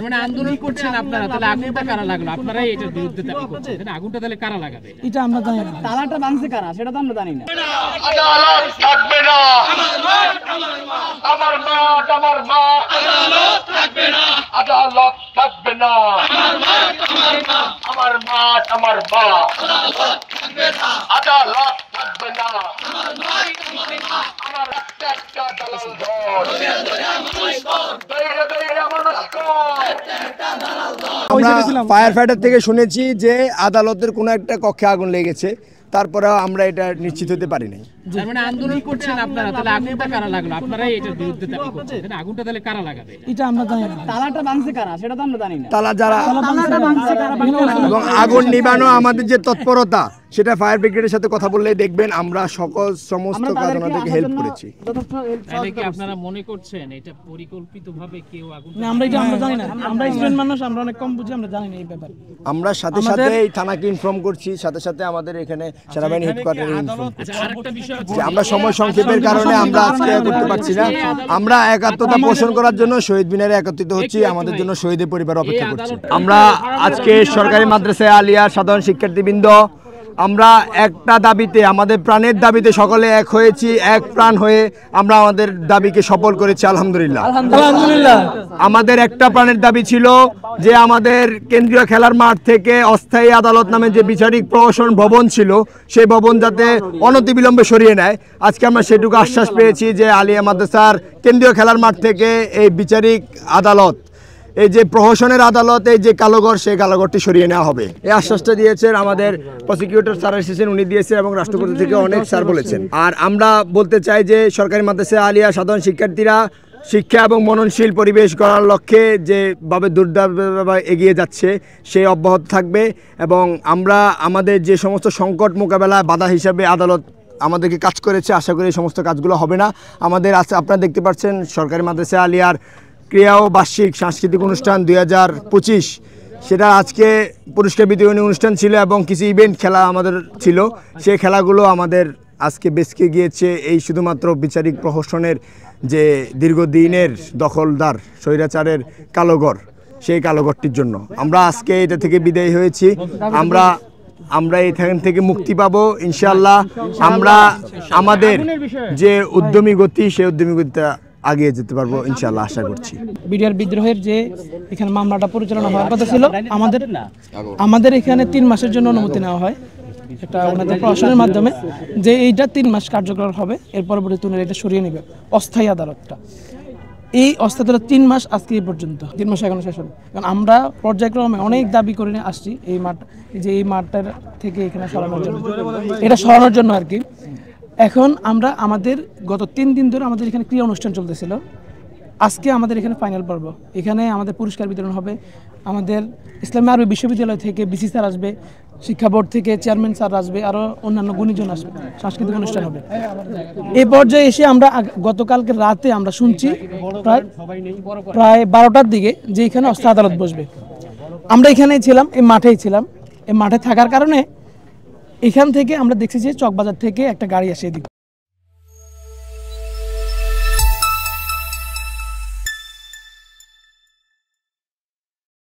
মানে আন্দোলন করছেন আপনারা, তাহলে আগুনটা কারা লাগলো? আপনারাই এটার বিরুদ্ধে দাবি করছেন, আগুনটা তাহলে কারা লাগাবে? এটা আমরা জানি না, তালাটা ভাঙছে কারা সেটা তো আমরা জানি না। আদালত থাকবে না, আমার মা আমার মা, আদালত থাকবে না, আদালত থাকবে না, আমার মা আমার মা, আদালত থাকবে না, আদালত থাকবে না, আমার একটা দালাল দল, আমরা ফায়ার ফাইটার থেকে শুনেছি যে আদালতের কোনো একটা কক্ষে আগুন লেগেছে, তারপরে আমরা এটা নিশ্চিত হতে পারি নাই। মানে আন্দোলন করছেন আপনারা, তাহলে আগুনটা কারা লাগলো? আপনারাই এটার বিরুদ্ধে দাবি করছেন, আগুনটা তাহলে কারা লাগাবে? এটা আমরা জানি না, তালাটা ভাঙছে কারা সেটা তো আমরা জানি না। তালা যারা এবং আগুন নিবানো আমাদের যে তৎপরতা, সেটা ফায়ার ব্রিগেডের সাথে কথা বললেই দেখবেন আমরা সমস্ত কাজ ওনাদেরকে হেল্প করেছি। তাহলে কি আপনারা মনে করছেন এটা পরিকল্পিতভাবে কেউ আগুন? না, আমরা এটা আমরা জানি না, আমরা স্টুডেন্ট মানুষ, আমরা অনেক কম বুঝি, আমরা জানি না এই ব্যাপারে। আমরা সাথে সাথে এই থানাকে ইনফর্ম করছি, সাথে সাথে আমাদের এখানে সেনাবাহিনী হেডকোয়ার্টারে ইনফর্ম করছি। আরেকটা বিষয় যে আমরা সময় সংক্ষেপের কারণে আমরা আজকে করতে পারছি না। আমরা একাত্মতা পোষণ করার জন্য শহীদ মিনারে একত্রিত হচ্ছি, আমাদের জন্য শহীদের পরিবার অপেক্ষা করছে। আমরা আজকে সরকারি মাদ্রাসায় আলিয়ার সাধারণ শিক্ষার্থীবৃন্দ আমরা একটা দাবিতে, আমাদের প্রাণের দাবিতে সকলে এক হয়েছি, এক প্রাণ হয়ে আমরা আমাদের দাবিকে সফল করেছি। আলহামদুলিল্লাহ। আলহামদুলিল্লাহ। আমাদের একটা প্রাণের দাবি ছিল যে আমাদের কেন্দ্রীয় খেলার মাঠ থেকে অস্থায়ী আদালত নামে যে বিচারিক প্রহসন ভবন ছিল, সেই ভবন যাতে অনতিবিলম্বে সরিয়ে নেয়। আজকে আমরা সেটুকু আশ্বাস পেয়েছি যে আলিয়া মাদ্রাসার কেন্দ্রীয় খেলার মাঠ থেকে এই বিচারিক আদালত, এই যে প্রহসনের আদালত, এই যে কালোঘর, সেই কালোঘরটি সরিয়ে নেওয়া হবে। এই আশ্বাসটা দিয়েছেন আমাদের প্রসিকিউটর স্যার এসেছেন, উনি দিয়েছেন, এবং রাষ্ট্রপতি থেকে অনেক স্যার বলেছেন। আর আমরা বলতে চাই যে সরকারি মাদ্রাসা আলিয়া সাধারণ শিক্ষার্থীরা শিক্ষা এবং মননশীল পরিবেশ গড়ার লক্ষ্যে যেভাবে দুর্দারভাবে এগিয়ে যাচ্ছে সে অব্যাহত থাকবে, এবং আমরা আমাদের যে সমস্ত সংকট মোকাবেলায় বাধা হিসাবে আদালত আমাদেরকে কাজ করেছে, আশা করি এই সমস্ত কাজগুলো হবে না। আমাদের আছে, আপনারা দেখতে পাচ্ছেন সরকারি মাদ্রাসা আলিয়ার ক্রীড়া ও বার্ষিক সাংস্কৃতিক অনুষ্ঠান 2025, সেটা আজকে পুরস্কার বিতরণী অনুষ্ঠান ছিল এবং কিছু ইভেন্ট খেলা আমাদের ছিল। সেই খেলাগুলো আমাদের আজকে বেসকে গিয়েছে এই শুধুমাত্র বিচারিক প্রহসনের যে দীর্ঘদিনের দখলদার স্বৈরাচারের কালোঘর, সেই কালোঘরটির জন্য আমরা আজকে এটা থেকে বিদায়ী হয়েছি। আমরা এখান থেকে মুক্তি পাবো ইনশাআল্লাহ। আমরা আমাদের যে উদ্যমী গতি, সেই উদ্যমী গতিটা আগিয়ে যেতে পারবো ইনশাআল্লাহ, আশা করছি। বিডিআর বিদ্রোহের যে এখানে মামলাটা পরিচালনা হওয়ার কথা ছিল, আমাদের এখানে 3 মাসের জন্য অনুমতি নেওয়া হয় একটা ওনাদের প্রশাসনের মাধ্যমে, যে এইটা 3 মাস কার্যকর হবে, এর পরবর্তীতে উনি এটা সরিয়ে নেবে অস্থায়ী আদালতটা। এই অস্থায়ী আদালত 3 মাস আজকে এই পর্যন্ত, 3 মাস এখনো শেষ হবে। কারণ আমরা পর্যায়ক্রমে অনেক দাবি করে নিয়ে আসছি এই মাঠটার থেকে এখানে সরানোর জন্য, এটা সরানোর জন্য আর কি। এখন আমরা আমাদের গত 3 দিন ধরে আমাদের এখানে ক্রীড়া অনুষ্ঠান চলতেছিল, আজকে আমাদের এখানে ফাইনাল পর্ব। এখানে আমাদের পুরস্কার বিতরণ হবে, আমাদের ইসলামী আরবি বিশ্ববিদ্যালয় থেকে বিসি স্যার আসবে, শিক্ষা বোর্ড থেকে চেয়ারম্যান স্যার আসবে, আরও অন্যান্য গুণীজন আসবে, সাংস্কৃতিক অনুষ্ঠান হবে। এই পর্যায়ে এসে আমরা গতকালকে রাতে আমরা শুনছি প্রায় 12টার দিকে যে এখানে অস্থায়ী আদালত বসবে। আমরা এখানেই ছিলাম, এই মাঠেই ছিলাম। এই মাঠে থাকার কারণে এখান থেকে আমরা দেখছি যে চকবাজার থেকে একটা গাড়ি আসে এদিক,